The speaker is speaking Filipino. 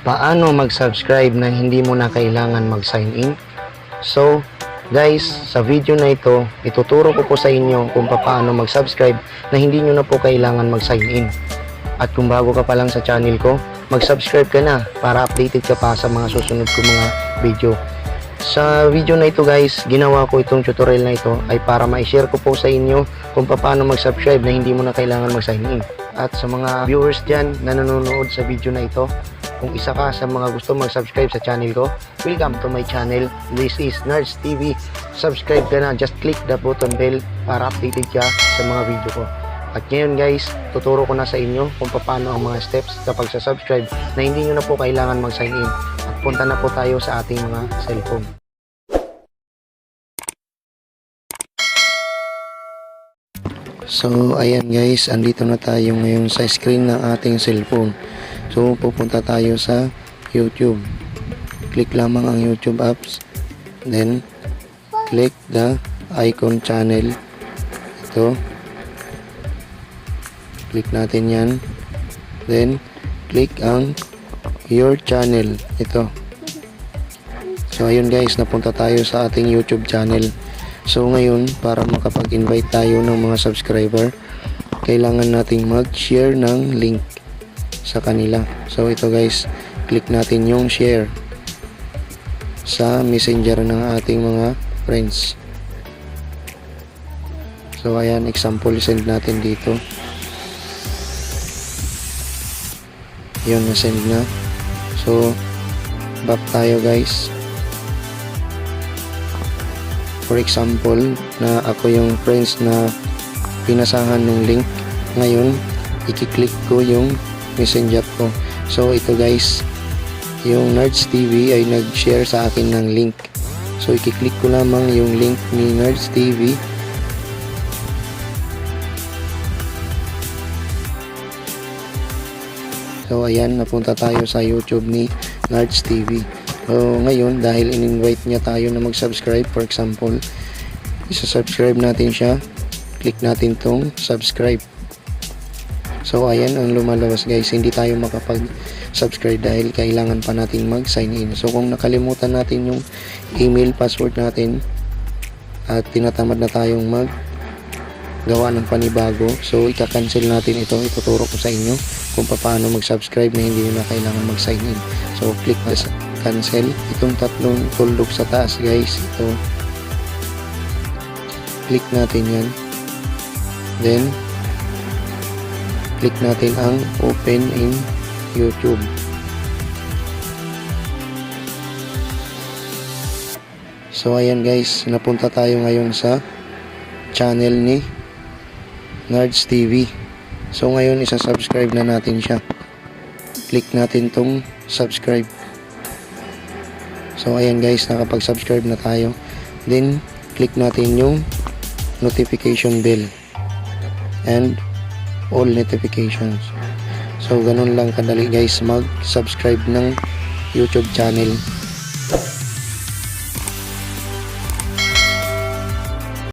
paano mag-subscribe na hindi mo na kailangan mag-sign in. So guys, sa video na ito, ituturo ko po sa inyo kung paano mag-subscribe na hindi nyo na po kailangan mag-sign in. At kung bago ka pa lang sa channel ko, mag-subscribe ka na para updated ka pa sa mga susunod ko mga video. Sa video na ito guys, ginawa ko itong tutorial na ito ay para ma-share ko po sa inyo kung paano mag-subscribe na hindi mo na kailangan mag-sign in. At sa mga viewers dyan na nanonood sa video na ito, kung isa ka sa mga gusto mag-subscribe sa channel ko, welcome to my channel. This is Nerds TV. Subscribe ka na, just click the button bell para updated ka sa mga video ko. At ngayon guys, tuturo ko na sa inyo kung paano ang mga steps kapag sa subscribe na hindi nyo na po kailangan mag-sign in. At punta na po tayo sa ating mga cellphone. So ayan guys, andito na tayo ngayon sa screen ng ating cellphone. So pupunta tayo sa YouTube. Click lamang ang YouTube apps. Then click the icon channel. Ito. Click natin yan. Then click ang your channel. Ito. So ayun guys, napunta tayo sa ating YouTube channel. So ngayon, para makapag-invite tayo ng mga subscriber, kailangan nating mag-share ng link sa kanila. So ito guys, click natin yung share sa messenger ng ating mga friends. So ayan, example, send natin dito. Yun, na-send na. So back tayo guys. For example, na ako yung friends na pinasahan ng link. Ngayon, i-click ko yung messenger ko. So ito guys, yung Nerds TV ay nag-share sa akin ng link. So i-click ko lamang yung link ni Nerds TV. So ayan, napunta tayo sa YouTube ni Nerds TV. So ngayon, dahil in-invite niya tayo na mag-subscribe, for example, isa-subscribe natin siya. Click natin tong subscribe. So ayan ang lumalabas guys, hindi tayo makapag-subscribe dahil kailangan pa natin mag-sign in. So kung nakalimutan natin yung email password natin at tinatamad na tayong gawa ng panibago, so ika-cancel natin ito. Ituturo ko sa inyo kung paano mag-subscribe na hindi na kailangan mag-sign in. So click na sa cancel. Itong tatlong tuldok sa taas guys, ito. Click natin yan. Then click natin ang open in YouTube. So ayan guys, napunta tayo ngayon sa channel ni Nerds TV. So ngayon, isa-subscribe na natin siya. Click natin tong subscribe. So ayan guys, nakapag-subscribe na tayo. Then click natin yung notification bell and all notifications. So ganun lang kadali guys mag-subscribe ng YouTube channel.